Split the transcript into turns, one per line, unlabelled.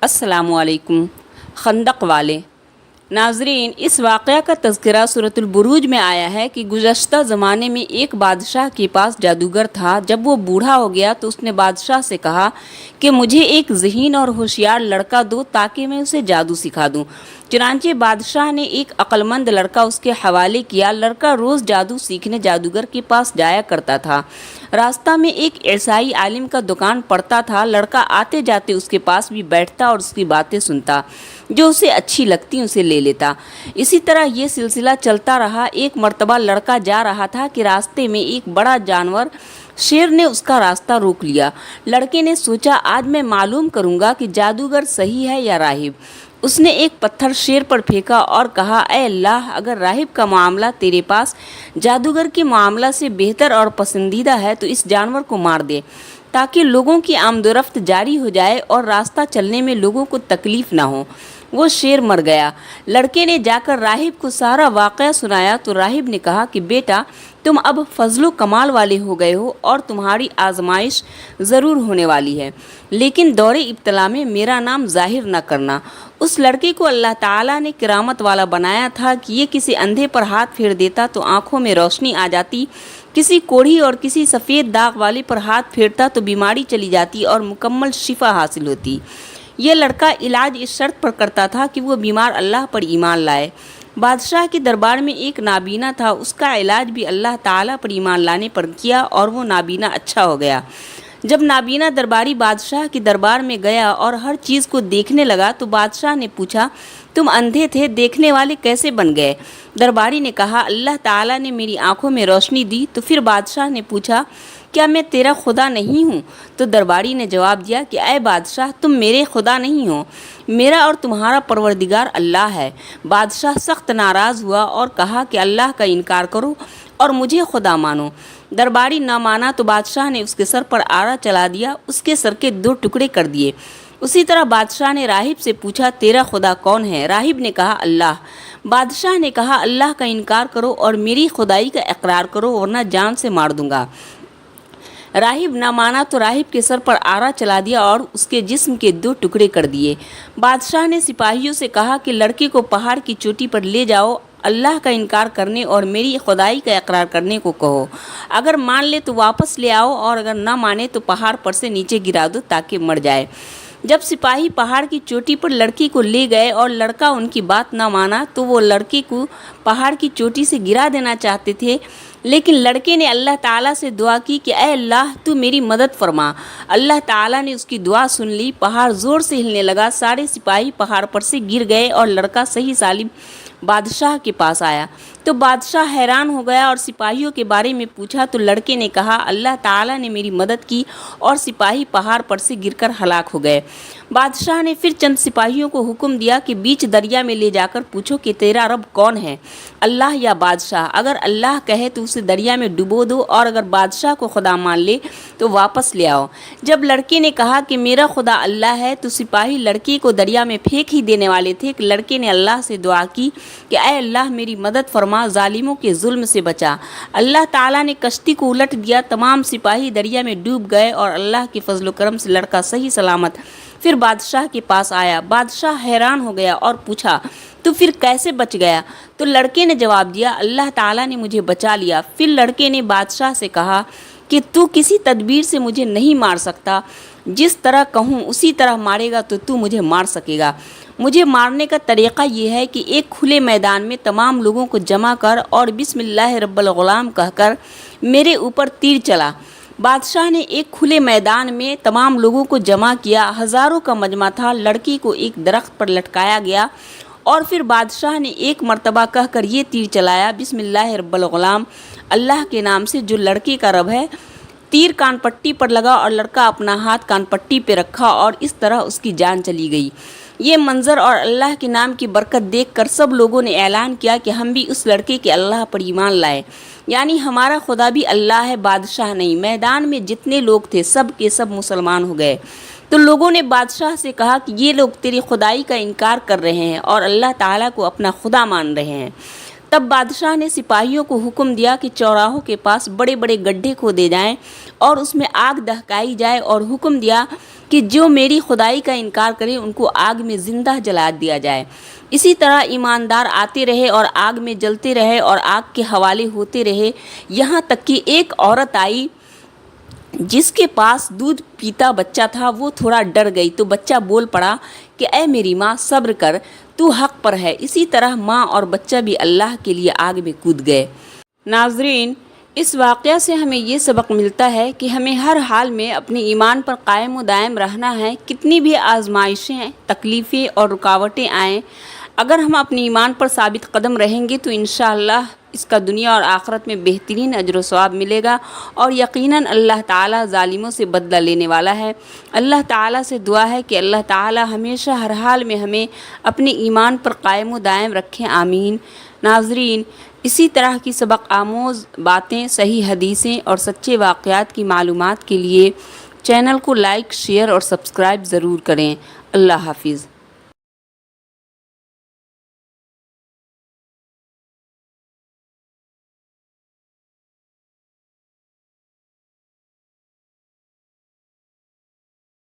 السلام علیکم۔ خندق والے ناظرین، اس واقعہ کا تذکرہ سورۃ البروج میں آیا ہے کہ گزشتہ زمانے میں ایک بادشاہ کے پاس جادوگر تھا۔ جب وہ بوڑھا ہو گیا تو اس نے بادشاہ سے کہا کہ مجھے ایک ذہین اور ہوشیار لڑکا دو تاکہ میں اسے جادو سکھا دوں۔ چنانچہ بادشاہ نے ایک عقلمند لڑکا اس کے حوالے کیا۔ لڑکا روز جادو سیکھنے جادوگر کے پاس جایا کرتا تھا۔ راستہ میں ایک عیسائی عالم کا دکان پڑتا تھا۔ لڑکا آتے جاتے اس کے پاس بھی بیٹھتا اور اس کی باتیں سنتا، جو اسے اچھی لگتی اسے لے لیتا۔ اسی طرح یہ سلسلہ چلتا رہا۔ ایک مرتبہ لڑکا جا رہا تھا کہ راستے میں ایک بڑا جانور شیر نے اس کا راستہ روک لیا۔ لڑکے نے سوچا آج میں معلوم کروں گا کہ جادوگر صحیح ہے یا راہب۔ اس نے ایک پتھر شیر پر پھینکا اور کہا، اے اللہ، اگر راہب کا معاملہ تیرے پاس جادوگر کے معاملہ سے بہتر اور پسندیدہ ہے تو اس جانور کو مار دے تاکہ لوگوں کی آمد و رفت جاری ہو جائے اور راستہ چلنے میں لوگوں کو تکلیف نہ ہو۔ وہ شیر مر گیا۔ لڑکے نے جا کر راہب کو سارا واقعہ سنایا تو راہب نے کہا کہ بیٹا، تم اب فضل و کمال والے ہو گئے ہو اور تمہاری آزمائش ضرور ہونے والی ہے، لیکن دور ابتلا میں میرا نام ظاہر نہ کرنا۔ اس لڑکے کو اللہ تعالیٰ نے کرامت والا بنایا تھا کہ یہ کسی اندھے پر ہاتھ پھیر دیتا تو آنکھوں میں روشنی آ جاتی، کسی کوڑھی اور کسی سفید داغ والے پر ہاتھ پھیرتا تو بیماری چلی جاتی اور مکمل شفا حاصل ہوتی۔ یہ لڑکا علاج اس شرط پر کرتا تھا کہ وہ بیمار اللہ پر ایمان لائے۔ بادشاہ کے دربار میں ایک نابینا تھا، اس کا علاج بھی اللہ تعالیٰ پر ایمان لانے پر کیا اور وہ نابینا اچھا ہو گیا۔ جب نابینا درباری بادشاہ کے دربار میں گیا اور ہر چیز کو دیکھنے لگا تو بادشاہ نے پوچھا، تم اندھے تھے، دیکھنے والے کیسے بن گئے؟ درباری نے کہا، اللہ تعالیٰ نے میری آنکھوں میں روشنی دی۔ تو پھر بادشاہ نے پوچھا، کیا میں تیرا خدا نہیں ہوں؟ تو درباری نے جواب دیا کہ اے بادشاہ، تم میرے خدا نہیں ہو، میرا اور تمہارا پروردگار اللہ ہے۔ بادشاہ سخت ناراض ہوا اور کہا کہ اللہ کا انکار کرو اور مجھے خدا مانو۔ درباری نہ مانا تو بادشاہ نے اس کے سر پر آرا چلا دیا، اس کے سر کے 2 ٹکڑے کر دیے۔ اسی طرح بادشاہ نے راہب سے پوچھا، تیرا خدا کون ہے؟ راہب نے کہا، اللہ۔ بادشاہ نے کہا، اللہ کا انکار کرو اور میری خدائی کا اقرار کرو ورنہ جان سے مار دوں گا۔ راہب نہ مانا تو راہب کے سر پر آرا چلا دیا اور اس کے جسم کے 2 ٹکڑے کر دیے۔ بادشاہ نے سپاہیوں سے کہا کہ لڑکے کو پہاڑ کی چوٹی پر لے جاؤ، اللہ کا انکار کرنے اور میری خدائی کا اقرار کرنے کو کہو۔ اگر مان لے تو واپس لے آؤ اور اگر نہ مانے تو پہاڑ پر سے نیچے گرا دو تاکہ مر جائے۔ جب سپاہی پہاڑ کی چوٹی پر لڑکی کو لے گئے اور لڑکا ان کی بات نہ مانا تو وہ لڑکے کو پہاڑ کی چوٹی سے گرا دینا چاہتے تھے، لیکن لڑکے نے اللہ تعالیٰ سے دعا کی کہ اے اللہ، تو میری مدد فرما۔ اللہ تعالیٰ نے اس کی دعا سن لی، پہاڑ زور سے ہلنے لگا، سارے سپاہی پہاڑ پر سے گر گئے اور لڑکا صحیح سالم بادشاہ کے پاس آیا۔ تو بادشاہ حیران ہو گیا اور سپاہیوں کے بارے میں پوچھا تو لڑکے نے کہا، اللہ تعالیٰ نے میری مدد کی اور سپاہی پہاڑ پر سے گر کر ہلاک ہو گئے۔ بادشاہ نے پھر چند سپاہیوں کو حکم دیا کہ بیچ دریا میں لے جا کر پوچھو کہ تیرا رب کون ہے، اللہ یا بادشاہ؟ اگر اللہ کہے تو اسے دریا میں ڈبو دو اور اگر بادشاہ کو خدا مان لے تو واپس لے آؤ۔ جب لڑکے نے کہا کہ میرا خدا اللہ ہے تو سپاہی لڑکے کو دریا میں پھینک ہی دینے والے تھے کہ لڑکے نے اللہ سے دعا کی کہ اے اللہ، میری مدد فرما، ظالموں کے ظلم سے بچا۔ اللہ تعالیٰ نے کشتی کو الٹ دیا، تمام سپاہی دریا میں ڈوب گئے اور اللہ کے فضل و کرم سے لڑکا صحیح سلامت پھر بادشاہ کے پاس آیا۔ بادشاہ حیران ہو گیا اور پوچھا، تو پھر کیسے بچ گیا؟ تو لڑکے نے جواب دیا، اللہ تعالیٰ نے مجھے بچا لیا۔ پھر لڑکے نے بادشاہ سے کہا کہ تو کسی تدبیر سے مجھے نہیں مار سکتا، جس طرح کہوں اسی طرح مارے گا تو مجھے مار سکے گا۔ مجھے مارنے کا طریقہ یہ ہے کہ ایک کھلے میدان میں تمام لوگوں کو جمع کر اور بسم اللہ رب الغلام کہہ کر میرے اوپر تیر چلا۔ بادشاہ نے ایک کھلے میدان میں تمام لوگوں کو جمع کیا، ہزاروں کا مجمع تھا۔ لڑکی کو ایک درخت پر لٹکایا گیا اور پھر بادشاہ نے ایک مرتبہ کہہ کر یہ تیر چلایا، بسم اللہ رب الغلام، اللہ کے نام سے جو لڑکی کا رب ہے۔ تیر کان پٹی پر لگا اور لڑکا اپنا ہاتھ کان پٹی پہ رکھا اور اس طرح اس کی جان چلی گئی۔ یہ منظر اور اللہ کے نام کی برکت دیکھ کر سب لوگوں نے اعلان کیا کہ ہم بھی اس لڑکے کے اللہ پر ایمان لائے، یعنی ہمارا خدا بھی اللہ ہے، بادشاہ نہیں۔ میدان میں جتنے لوگ تھے سب کے سب مسلمان ہو گئے۔ تو لوگوں نے بادشاہ سے کہا کہ یہ لوگ تیری خدائی کا انکار کر رہے ہیں اور اللہ تعالیٰ کو اپنا خدا مان رہے ہیں۔ تب بادشاہ نے سپاہیوں کو حکم دیا کہ چوراہوں کے پاس بڑے بڑے گڈھے کھودے جائیں اور اس میں آگ دہکائی جائے اور حکم دیا کہ جو میری خدائی کا انکار کرے ان کو آگ میں زندہ جلا دیا جائے۔ اسی طرح ایماندار آتے رہے اور آگ میں جلتے رہے اور آگ کے حوالے ہوتے رہے، یہاں تک کہ ایک عورت آئی جس کے پاس دودھ پیتا بچہ تھا، وہ تھوڑا ڈر گئی تو بچہ بول پڑا کہ اے میری ماں صبر کر، تو حق پر ہے۔ اسی طرح ماں اور بچہ بھی اللہ کے لیے آگ میں کود گئے۔ ناظرین، اس واقعہ سے ہمیں یہ سبق ملتا ہے کہ ہمیں ہر حال میں اپنے ایمان پر قائم و دائم رہنا ہے، کتنی بھی آزمائشیں، تکلیفیں اور رکاوٹیں آئیں، اگر ہم اپنے ایمان پر ثابت قدم رہیں گے تو انشاءاللہ اس کا دنیا اور آخرت میں بہترین اجر و ثواب ملے گا، اور یقیناً اللہ تعالیٰ ظالموں سے بدلہ لینے والا ہے۔ اللہ تعالیٰ سے دعا ہے کہ اللہ تعالیٰ ہمیشہ ہر حال میں ہمیں اپنے ایمان پر قائم و دائم رکھیں، آمین۔ ناظرین، اسی طرح کی سبق آموز باتیں، صحیح حدیثیں اور سچے واقعات کی معلومات کے لیے چینل کو لائک، شیئر اور سبسکرائب ضرور کریں۔ اللہ حافظ۔